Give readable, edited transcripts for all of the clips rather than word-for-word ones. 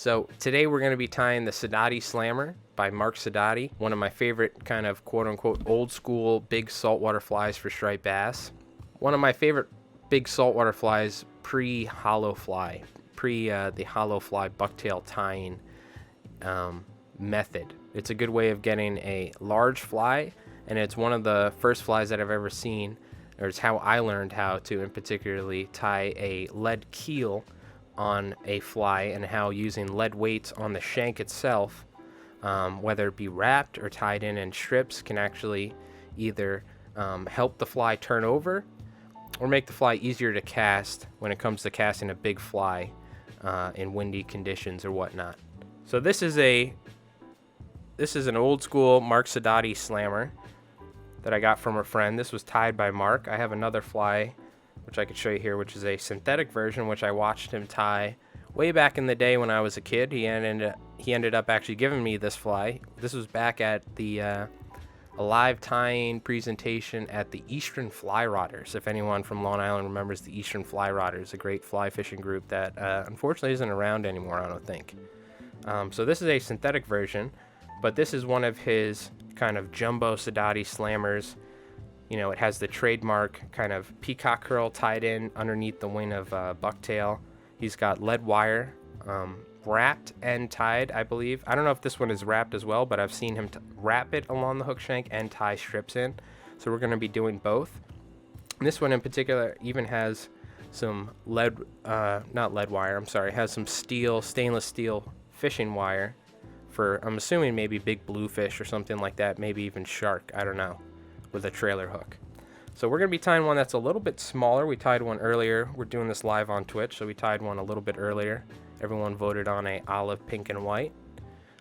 So today we're going to be tying the Sedotti Slammer by Mark Sedotti, one of my favorite kind of quote-unquote old school big saltwater flies for striped bass. One of my favorite big saltwater flies pre-hollow fly, the hollow fly bucktail tying method. It's a good way of getting a large fly, and it's one of the first flies that I've ever seen, or it's how I learned how to in particularly tie a lead keel on a fly, and how using lead weights on the shank itself, whether it be wrapped or tied in strips, can actually either help the fly turn over or make the fly easier to cast when it comes to casting a big fly in windy conditions or whatnot. So this is an old school Mark Sedotti Slammer that I got from a friend. This was tied by Mark. I have another fly which I could show you here, which is a synthetic version, which I watched him tie way back in the day when I was a kid. He ended up actually giving me this fly. This was back at the a live tying presentation at the Eastern Fly Rodders. If anyone from Long Island remembers the Eastern Fly Rodders, a great fly fishing group that unfortunately isn't around anymore, I don't think. So this is a synthetic version, but this is one of his kind of jumbo Sedotti Slammers. You know, it has the trademark kind of Peacock Curl tied in underneath the wing of Bucktail. He's got lead wire wrapped and tied, I believe. I don't know if this one is wrapped as well, but I've seen him wrap it along the hook shank and tie strips in. So we're going to be doing both. And this one in particular even has some not lead wire, I'm sorry, has some stainless steel fishing wire for, I'm assuming, maybe big bluefish or something like that, maybe even shark, I don't know, with a trailer hook. So we're going to be tying one that's a little bit smaller. We tied one earlier. We're doing this live on Twitch, so we tied one a little bit earlier. Everyone voted on a olive, pink, and white.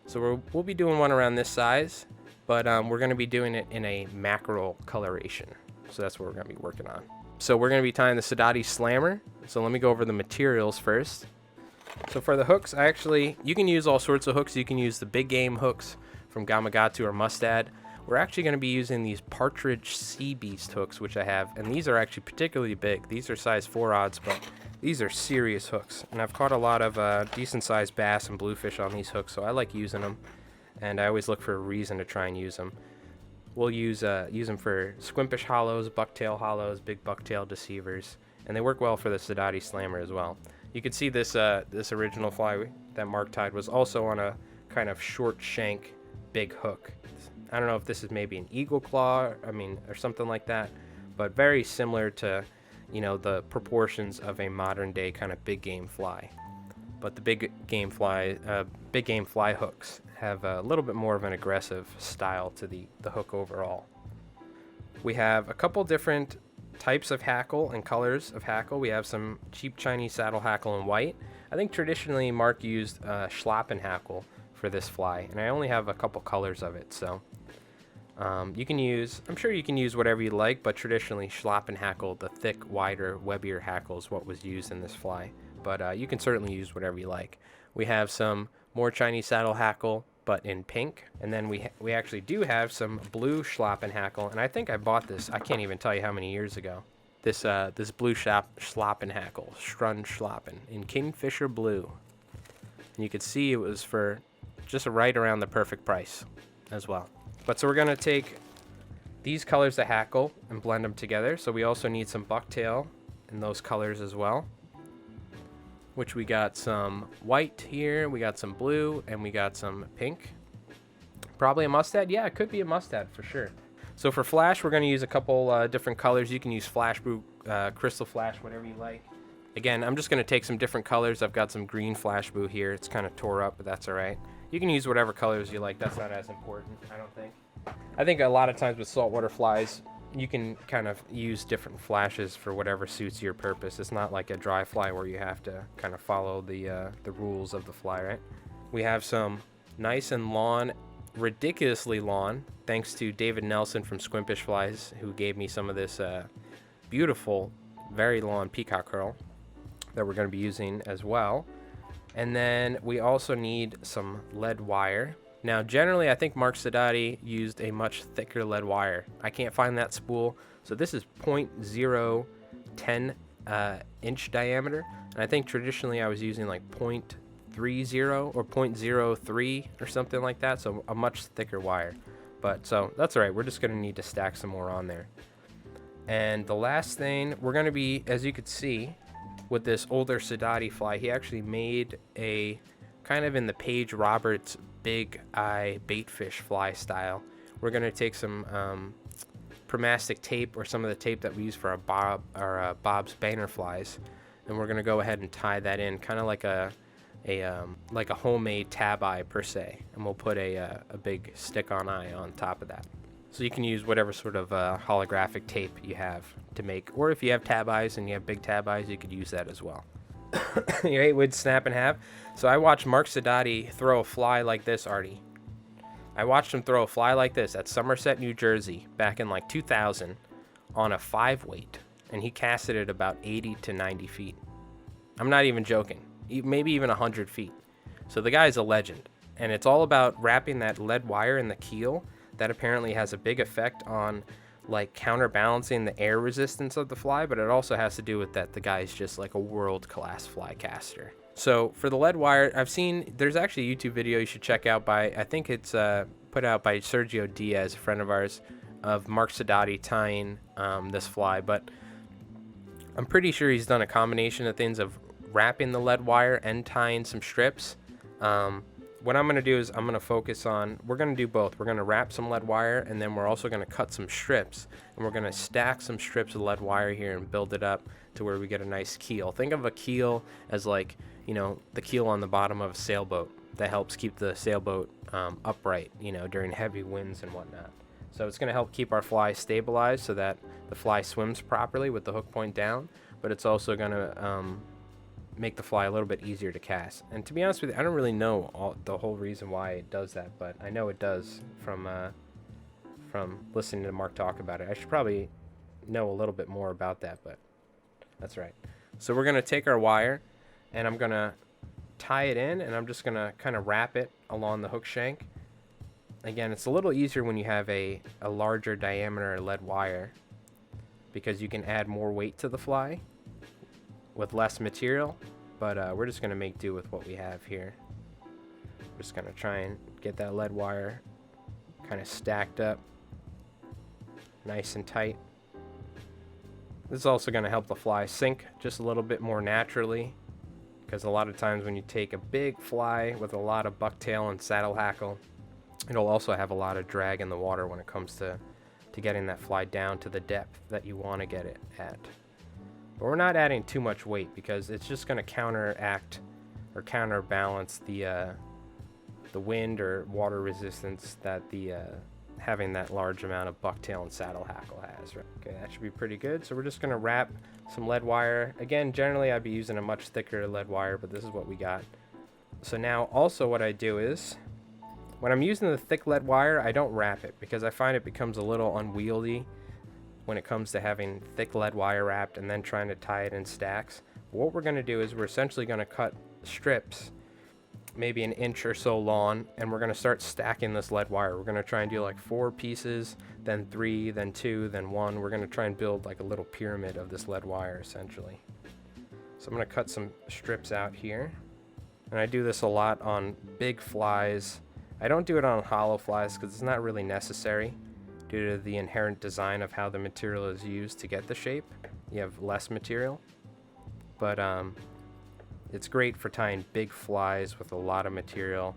So we'll be doing one around this size, but we're going to be doing it in a mackerel coloration. So that's what we're going to be working on. So we're going to be tying the Sedotti Slammer. So let me go over the materials first. So for the hooks, you can use all sorts of hooks. You can use the big game hooks from Gamakatsu or Mustad. We're actually going to be using these Partridge Sea Beast hooks, which I have, and these are actually particularly big. These are size 4 odds, but these are serious hooks, and I've caught a lot of decent sized bass and bluefish on these hooks, so I like using them, and I always look for a reason to try and use them. We'll use them for squimpish hollows, bucktail hollows, big bucktail deceivers, and they work well for the Sedotti Slammer as well. You can see this original fly that Mark tied was also on a kind of short shank big hook. I don't know if this is maybe an eagle claw, or something like that, but very similar to, you know, the proportions of a modern day kind of big game fly. But the big game fly hooks have a little bit more of an aggressive style to the hook overall. We have a couple different types of hackle and colors of hackle. We have some cheap Chinese saddle hackle in white. I think traditionally Mark used Schlappen hackle for this fly, and I only have a couple colors of it, so I'm sure you can use whatever you like, but traditionally Schlappen hackle, the thick, wider, webbier hackle, is what was used in this fly, but you can certainly use whatever you like. We have some more Chinese saddle hackle, but in pink, and then we actually do have some blue Schlappen hackle, and I think I bought this, I can't even tell you how many years ago, this blue Schlappen hackle, Strun Schlappen, in Kingfisher Blue, and you could see it was for just right around the perfect price as well. But so we're going to take these colors of hackle and blend them together. So we also need some bucktail in those colors as well, which we got some white here, we got some blue, and we got some pink. Probably a mustad. Yeah, it could be a mustad for sure. So for flash, we're going to use a couple different colors. You can use Flashabou, crystal flash, whatever you like. Again, I'm just going to take some different colors. I've got some green Flashabou here. It's kind of tore up, but that's all right. You can use whatever colors you like. That's not as important, I don't think. I think a lot of times with saltwater flies, you can kind of use different flashes for whatever suits your purpose. It's not like a dry fly where you have to kind of follow the rules of the fly, right? We have some nice and long, ridiculously long, thanks to David Nelson from Squimpish Flies, who gave me some of this beautiful, very long Peacock Herl that we're going to be using as well. And then we also need some lead wire. Now, generally, I think Mark Sedotti used a much thicker lead wire. I can't find that spool, so this is 0.010 inch diameter, and I think traditionally I was using like .30 or .03 or something like that, so a much thicker wire. But so that's all right, we're just going to need to stack some more on there. And the last thing we're going to be, as you could see with this older Sedotti fly, he actually made a kind of in the Paige Roberts big eye baitfish fly style. We're going to take some Prismatic Tape, or some of the tape that we use for our Bob's Banner flies, and we're going to go ahead and tie that in kind of like a homemade tab eye per se, and we'll put a big stick-on eye on top of that. So you can use whatever sort of holographic tape you have to make, or if you have tab eyes and you have big tab eyes, you could use that as well. Your 8-wood snap in half. So I watched Mark Sedotti throw a fly like this, Artie. I watched him throw a fly like this at Somerset, New Jersey, back in like 2000 on a 5-weight, and he casted it about 80 to 90 feet. I'm not even joking. Maybe even 100 feet. So the guy's a legend, and it's all about wrapping that lead wire in the keel. That apparently has a big effect on like counterbalancing the air resistance of the fly, but it also has to do with that the guy's just like a world-class fly caster. So for the lead wire, I've seen there's actually a YouTube video you should check out by, I think it's put out by Sergio Diaz, a friend of ours, of Mark Sedotti tying this fly, but I'm pretty sure he's done a combination of things of wrapping the lead wire and tying some strips. What I'm going to do is I'm going to focus on, we're going to do both. We're going to wrap some lead wire, and then we're also going to cut some strips, and we're going to stack some strips of lead wire here and build it up to where we get a nice keel. Think of a keel as like, you know, the keel on the bottom of a sailboat that helps keep the sailboat upright, you know, during heavy winds and whatnot. So it's going to help keep our fly stabilized so that the fly swims properly with the hook point down, but it's also going to make the fly a little bit easier to cast. And to be honest with you, I don't really know the whole reason why it does that, but I know it does from listening to Mark talk about it. I should probably know a little bit more about that, but that's right. So we're going to take our wire, and I'm going to tie it in, and I'm just going to kind of wrap it along the hook shank. Again, it's a little easier when you have a larger diameter lead wire, because you can add more weight to the fly with less material, but we're just going to make do with what we have here. We're just going to try and get that lead wire kind of stacked up nice and tight. This is also going to help the fly sink just a little bit more naturally, because a lot of times when you take a big fly with a lot of bucktail and saddle hackle, it'll also have a lot of drag in the water when it comes to getting that fly down to the depth that you want to get it at. But we're not adding too much weight, because it's just going to counteract or counterbalance the wind or water resistance that the having that large amount of bucktail and saddle hackle has. Right? Okay, that should be pretty good. So we're just going to wrap some lead wire. Again, generally I'd be using a much thicker lead wire, but this is what we got. So now also what I do is, when I'm using the thick lead wire, I don't wrap it, because I find it becomes a little unwieldy when it comes to having thick lead wire wrapped and then trying to tie it in stacks. What we're going to do is we're essentially going to cut strips maybe an inch or so long, and we're going to start stacking this lead wire. We're going to try and do like 4 pieces, then 3, then 2, then 1. We're going to try and build like a little pyramid of this lead wire essentially. So I'm going to cut some strips out here, and I do this a lot on big flies. I don't do it on hollow flies because it's not really necessary due to the inherent design of how the material is used to get the shape. You have less material, but it's great for tying big flies with a lot of material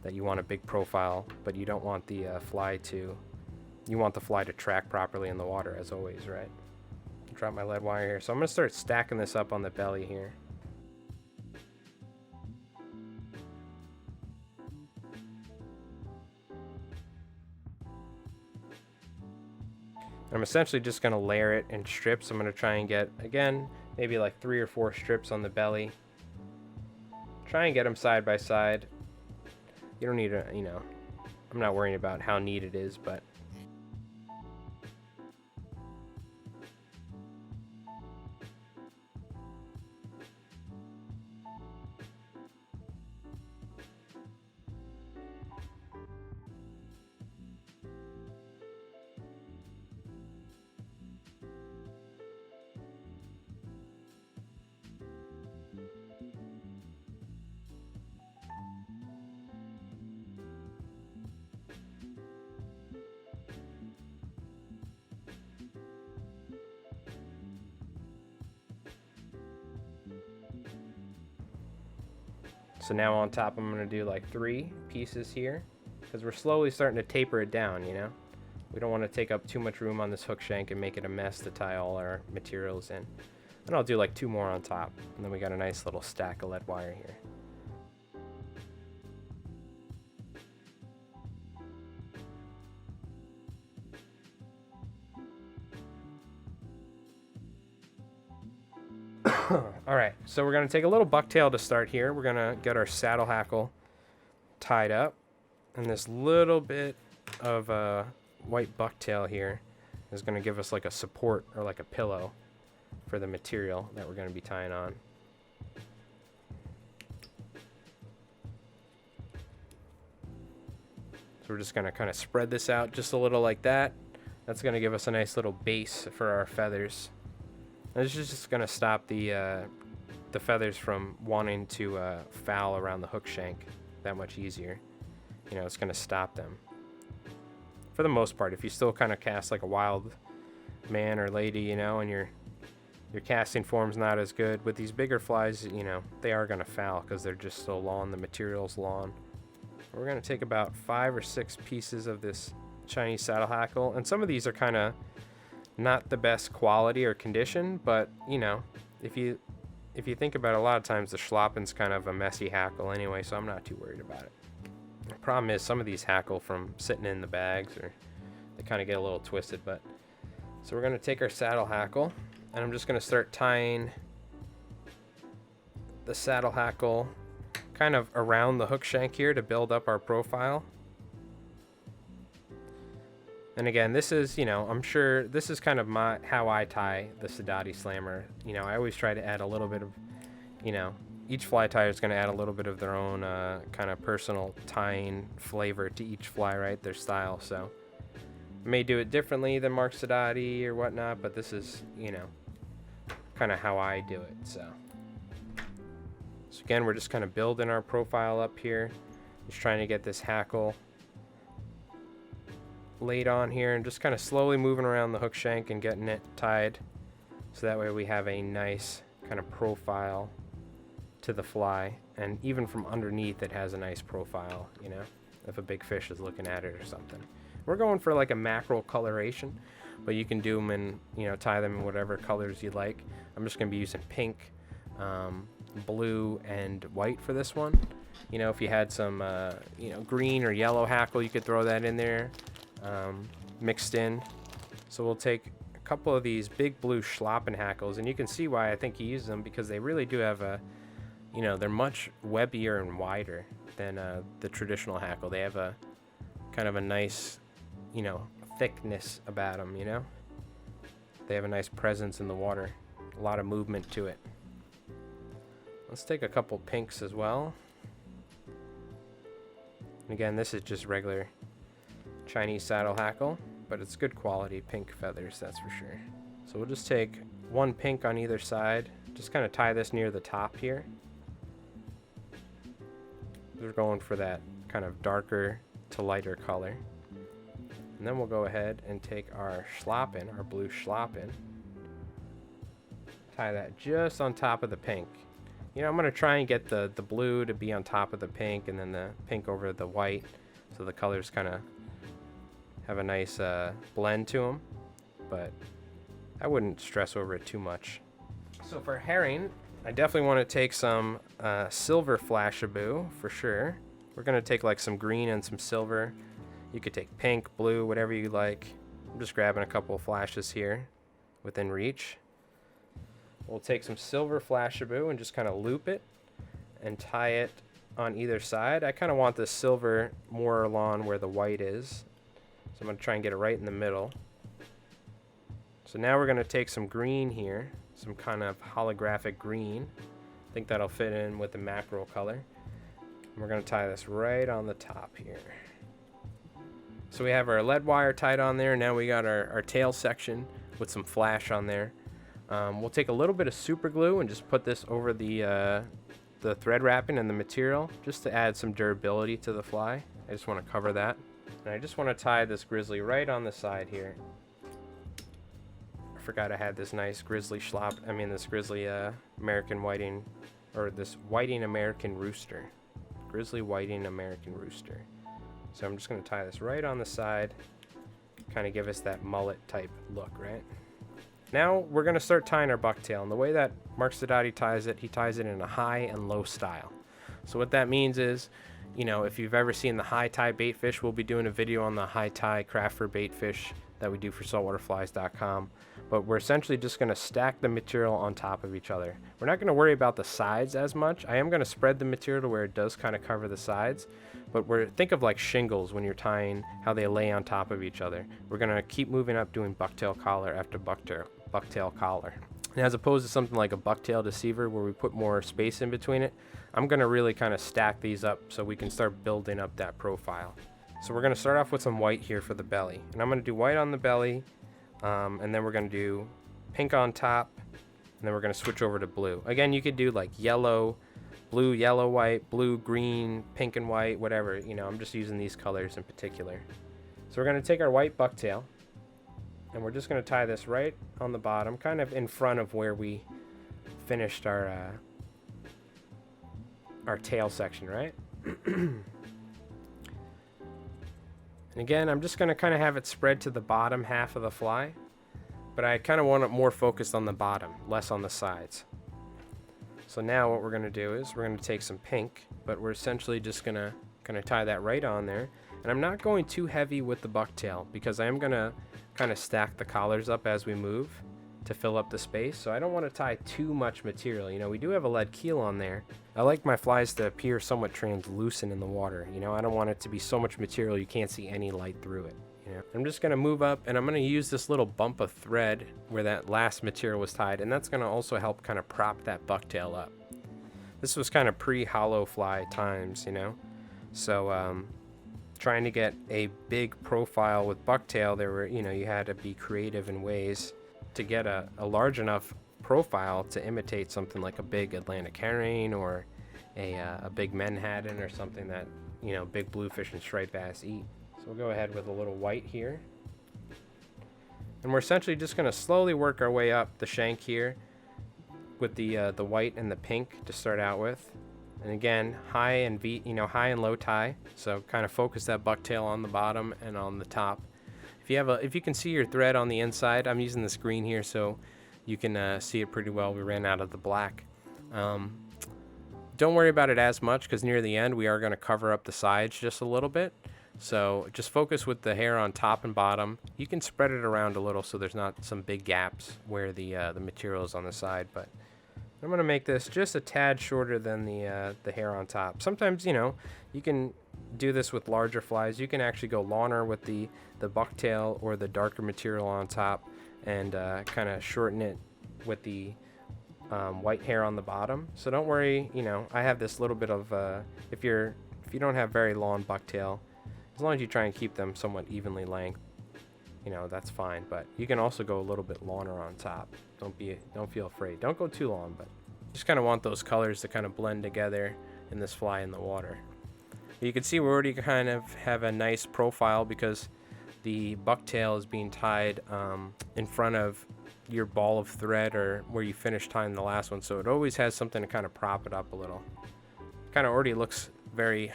that you want a big profile, but you don't want the fly to track properly in the water, as always, right? Drop my lead wire here. So I'm going to start stacking this up on the belly here. I'm essentially just going to layer it in strips. I'm going to try and get, again, maybe like 3 or 4 strips on the belly. Try and get them side by side. You don't need to, you know, I'm not worrying about how neat it is, but So now on top I'm going to do like 3 pieces here, because we're slowly starting to taper it down, you know. We don't want to take up too much room on this hook shank and make it a mess to tie all our materials in. And I'll do like 2 more on top, and then we got a nice little stack of lead wire here. Alright, so we're going to take a little bucktail to start here. We're going to get our saddle hackle tied up. And this little bit of white bucktail here is going to give us like a support or like a pillow for the material that we're going to be tying on. So we're just going to kind of spread this out just a little like that. That's going to give us a nice little base for our feathers. And this is just going to stop the feathers from wanting to foul around the hook shank that much easier. You know, it's going to stop them. For the most part, if you still kind of cast like a wild man or lady, you know, and your casting form's not as good, with these bigger flies, you know, they are going to foul because they're just so long, the material's long. We're going to take about 5 or 6 pieces of this Chinese saddle hackle, and some of these are kind of not the best quality or condition, but you know, if you think about it, a lot of times the schlappin's kind of a messy hackle anyway, so I'm not too worried about it. The problem is some of these hackle from sitting in the bags, or they kind of get a little twisted. But so we're going to take our saddle hackle, and I'm just going to start tying the saddle hackle kind of around the hook shank here to build up our profile. And again, this is, you know, I'm sure this is kind of how I tie the Sedotti Slammer. You know, I always try to add a little bit of, you know, each fly tyer is going to add a little bit of their own kind of personal tying flavor to each fly, right? Their style. So I may do it differently than Mark Sedotti or whatnot, but this is, you know, kind of how I do it. So again, we're just kind of building our profile up here. Just trying to get this hackle laid on here and just kind of slowly moving around the hook shank and getting it tied, so that way we have a nice kind of profile to the fly, and even from underneath it has a nice profile, you know, if a big fish is looking at it or something. We're going for like a mackerel coloration, but you can do them in, you know, tie them in whatever colors you like. I'm just going to be using pink, blue, and white for this one. You know, if you had some, you know, green or yellow hackle, you could throw that in there. Mixed in. So we'll take a couple of these big blue schlappen hackles, and you can see why I think he uses them, because they really do have a, you know, they're much webbier and wider than the traditional hackle. They have a kind of a nice, you know, thickness about them, you know. They have a nice presence in the water, a lot of movement to it. Let's take a couple pinks as well. And again, this is just regular Chinese saddle hackle, but it's good quality pink feathers, that's for sure. So we'll just take 1 pink on either side, just kind of tie this near the top here. We're going for that kind of darker to lighter color. And then we'll go ahead and take our schlappen, our blue schlappen, tie that just on top of the pink. You know, I'm going to try and get the blue to be on top of the pink, and then the pink over the white, so the colors kind of have a nice blend to them, but I wouldn't stress over it too much. So for herring, I definitely want to take some silver Flashabou for sure. We're going to take like some green and some silver. You could take pink, blue, whatever you like. I'm just grabbing a couple of flashes here within reach. We'll take some silver Flashabou and just kind of loop it and tie it on either side. I kind of want the silver more along where the white is, so I'm going to try and get it right in the middle. So now we're going to take some green here, some kind of holographic green. I think that'll fit in with the mackerel color. And we're going to tie this right on the top here. So we have our lead wire tied on there. Now we got our tail section with some flash on there. We'll take a little bit of super glue and just put this over the thread wrapping and the material, just to add some durability to the fly. I just want to cover that. And I just want to tie this grizzly right on the side here. I forgot I had this nice grizzly this grizzly American whiting or this whiting American rooster, grizzly whiting American rooster. So I'm just going to tie this right on the side, kind of give us that mullet type look, right? Now we're going to start tying our bucktail, and the way that Mark Sedotti ties it, he ties it in a high and low style. So what that means is, you know, if you've ever seen the high tie bait fish, we'll be doing a video on the high tie craft for bait fish that we do for saltwaterflies.com. But we're essentially just going to stack the material on top of each other. We're not going to worry about the sides as much. I am going to spread the material to where it does kind of cover the sides. But think of like shingles when you're tying, how they lay on top of each other. We're going to keep moving up doing bucktail collar after bucktail collar. And as opposed to something like a bucktail deceiver where we put more space in between it, I'm going to really kind of stack these up so we can start building up that profile. So we're going to start off with some white here for the belly. And I'm going to do white on the belly, and then we're going to do pink on top, and then we're going to switch over to blue. Again, you could do like yellow, blue, yellow, white, blue, green, pink and white, whatever. You know, I'm just using these colors in particular. So we're going to take our white bucktail, and we're just going to tie this right on the bottom, kind of in front of where we finished our tail section, right? And again, I'm just going to kind of have it spread to the bottom half of the fly, but I kind of want it more focused on the bottom, less on the sides. So now what we're going to do is we're going to take some pink, but we're essentially just going to kind of tie that right on there. And I'm not going too heavy with the bucktail because I am going to kind of stack the collars up as we move to fill up the space. So I don't want to tie too much material. You know, we do have a lead keel on there. I like my flies to appear somewhat translucent in the water. You know, I don't want it to be so much material you can't see any light through it. You know, I'm just going to move up, and I'm going to use this little bump of thread where that last material was tied, and that's going to also help kind of prop that bucktail up. This was kind of pre-hollow fly times, you know. So trying to get a big profile with bucktail, there were, you know, you had to be creative in ways to get a large enough profile to imitate something like a big Atlantic herring or a big Manhattan or something that, you know, big bluefish and striped bass eat. So we'll go ahead with a little white here. And we're essentially just going to slowly work our way up the shank here with the white and the pink to start out with. And again, high and low tie. So kind of focus that bucktail on the bottom and on the top. If you can see your thread on the inside, I'm using this green here so you can see it pretty well. We ran out of the black. Don't worry about it as much because near the end we are going to cover up the sides just a little bit. So just focus with the hair on top and bottom. You can spread it around a little so there's not some big gaps where the material is on the side. But I'm going to make this just a tad shorter than the hair on top. Sometimes, you know, you can do this with larger flies. You can actually go longer with the bucktail or the darker material on top and kind of shorten it with the white hair on the bottom. So don't worry, you know, I have this little bit of if you don't have very long bucktail, as long as you try and keep them somewhat evenly length, you know, that's fine. But you can also go a little bit longer on top. Don't feel afraid. Don't go too long, but just kind of want those colors to kind of blend together in this fly in the water. You can see we already kind of have a nice profile because the bucktail is being tied in front of your ball of thread or where you finished tying the last one, so it always has something to kind of prop it up a little. Kind of already looks very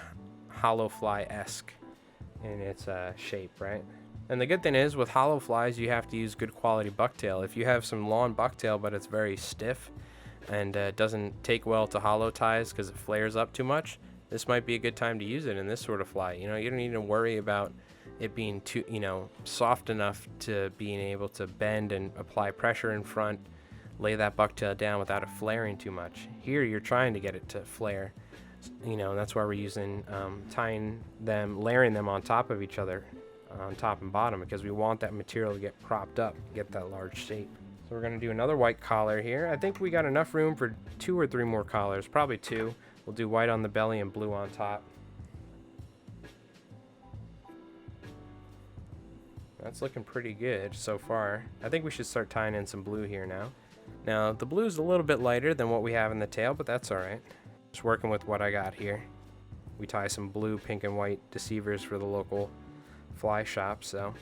hollow fly-esque in its shape, right? And the good thing is with hollow flies you have to use good quality bucktail. If you have some long bucktail but it's very stiff and doesn't take well to hollow ties because it flares up too much, this might be a good time to use it in this sort of fly. You know, you don't need to worry about it being too, you know, soft enough to being able to bend and apply pressure in front, lay that bucktail down without it flaring too much. Here you're trying to get it to flare, you know, and that's why we're using layering them on top of each other, on top and bottom, because we want that material to get propped up, get that large shape. So we're going to do another white collar here. I think we got enough room for 2 or 3 more collars, probably 2. We'll do white on the belly and blue on top. That's looking pretty good so far. I think we should start tying in some blue here now. Now, the blue is a little bit lighter than what we have in the tail, but that's all right. Just working with what I got here. We tie some blue, pink, and white deceivers for the local fly shop, so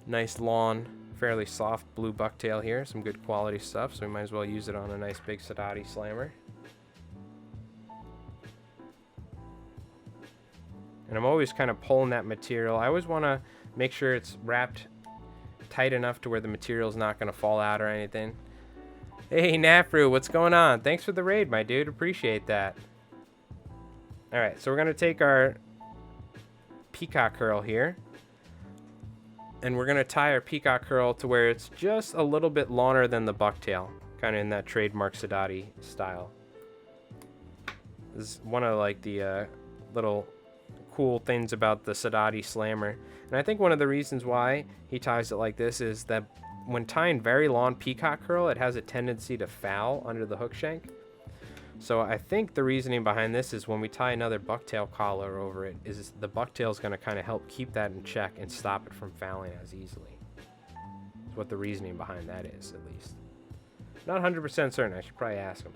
nice long, fairly soft blue bucktail here. Some good quality stuff, so we might as well use it on a nice big Sedotti Slammer. And I'm always kind of pulling that material. I always want to make sure it's wrapped tight enough to where the material's not going to fall out or anything. Hey, Nafru, what's going on? Thanks for the raid, my dude. Appreciate that. All right, so we're going to take our Peacock Curl here, and we're going to tie our Peacock Curl to where it's just a little bit longer than the Bucktail, kind of in that trademark Sedotti style. This is one of like the little cool things about the Sedotti Slammer. And I think one of the reasons why he ties it like this is that when tying very long Peacock Curl, it has a tendency to foul under the hook shank. So I think the reasoning behind this is when we tie another Bucktail collar over it, is the Bucktail is going to kind of help keep that in check and stop it from fouling as easily. That's what the reasoning behind that is, at least. Not 100% certain. I should probably ask him.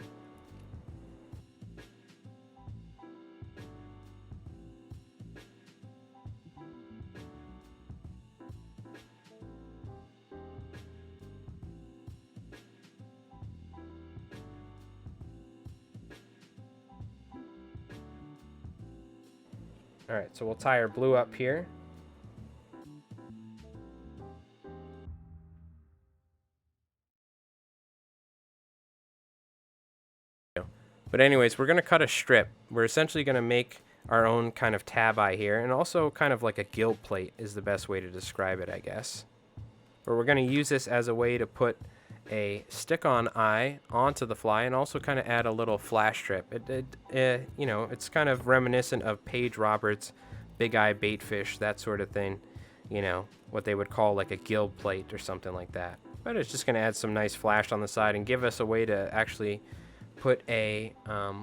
All right, so we'll tie our blue up here. But anyways, we're going to cut a strip. We're essentially going to make our own kind of tab eye here, and also kind of like a gill plate is the best way to describe it, I guess. But we're going to use this as a way to put a stick-on eye onto the fly, and also kind of add a little flash strip. You know, it's kind of reminiscent of Paige Roberts' big eye baitfish, that sort of thing. You know, what they would call like a gill plate or something like that. But it's just going to add some nice flash on the side and give us a way to actually put a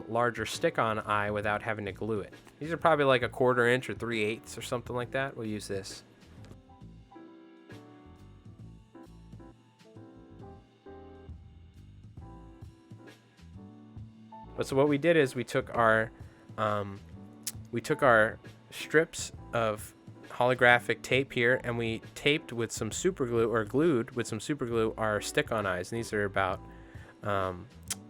larger stick-on eye without having to glue it. These are probably like a 1/4 inch or 3/8 or something like that. We'll use this. But so what we did is we took our strips of holographic tape here, and we taped with some super glue, or glued with some super glue, our stick-on eyes. And these are about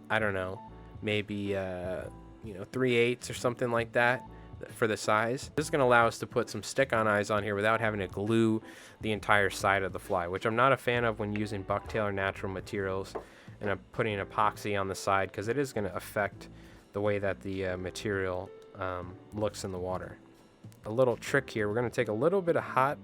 I don't know, maybe you know, 3/8 or something like that for the size. This is going to allow us to put some stick-on eyes on here without having to glue the entire side of the fly, which I'm not a fan of when using Bucktail or natural materials. And I'm putting epoxy on the side because it is going to affect the way that the material looks in the water. A little trick here, we're going to take a little bit of hot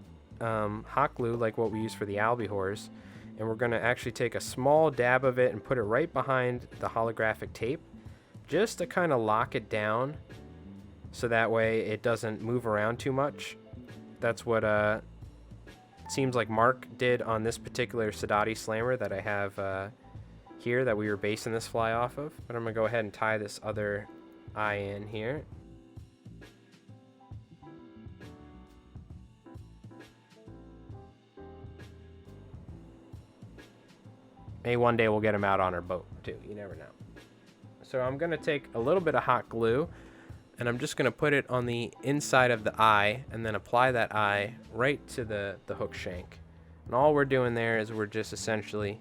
glue like what we use for the albihors, and we're going to actually take a small dab of it and put it right behind the holographic tape just to kind of lock it down so that way it doesn't move around too much. That's what seems like Mark did on this particular Sedotti Slammer that I have here that we were basing this fly off of. But I'm gonna go ahead and tie this other eye in here. Maybe one day we'll get him out on our boat too, you never know. So I'm gonna take a little bit of hot glue and I'm just gonna put it on the inside of the eye and then apply that eye right to the hook shank. And all we're doing there is we're just essentially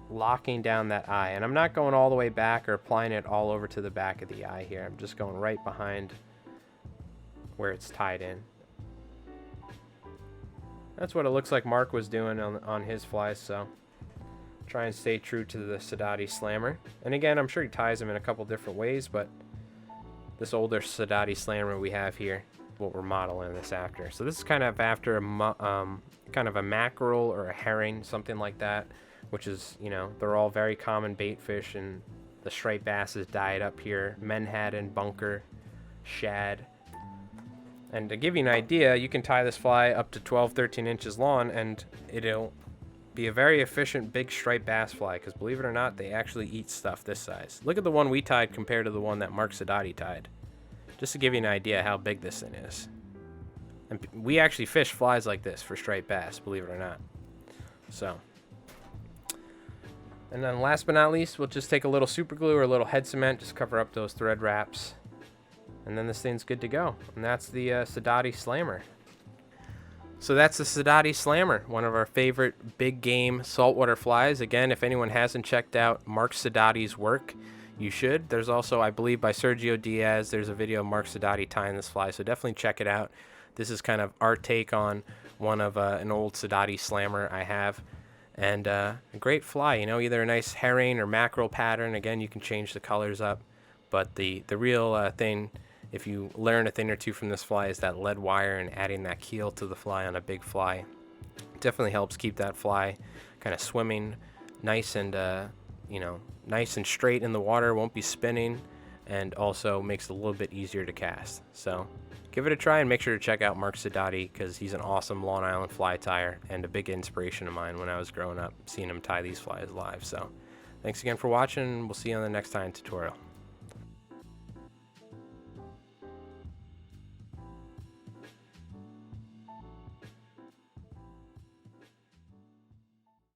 locking down that eye, and I'm not going all the way back or applying it all over to the back of the eye here. I'm just going right behind where it's tied in. That's what it looks like Mark was doing on his flies, so try and stay true to the Sedotti Slammer. And again, I'm sure he ties them in a couple different ways, but this older Sedotti Slammer we have here, what we're modeling this after. So this is kind of after kind of a mackerel or a herring, something like that, which is, you know, they're all very common bait fish, and the striped bass is dyed up here, menhaden, bunker, shad. And to give you an idea, you can tie this fly up to 12-13 inches long, and it'll be a very efficient big striped bass fly, because believe it or not, they actually eat stuff this size. Look at the one we tied compared to the one that Mark Sedotti tied, just to give you an idea how big this thing is. And we actually fish flies like this for striped bass, believe it or not. So, and then last but not least, we'll just take a little super glue or a little head cement, just cover up those thread wraps, and then this thing's good to go. And that's the Sedotti Slammer. So that's the Sedotti Slammer, one of our favorite big game saltwater flies. Again, if anyone hasn't checked out Mark Sedotti's work, you should. There's also, I believe, by Sergio Diaz, there's a video of Mark Sedotti tying this fly, so definitely check it out. This is kind of our take on one of an old Sedotti Slammer I have. And a great fly, you know, either a nice herring or mackerel pattern. Again, you can change the colors up. But the real thing, if you learn a thing or two from this fly, is that lead wire and adding that keel to the fly on a big fly. Definitely helps keep that fly kind of swimming nice and, you know, nice and straight in the water, won't be spinning, and also makes it a little bit easier to cast. So give it a try, and make sure to check out Mark Sedotti, because he's an awesome Long Island fly tyer and a big inspiration of mine when I was growing up, seeing him tie these flies live. So thanks again for watching, and we'll see you on the next time tutorial.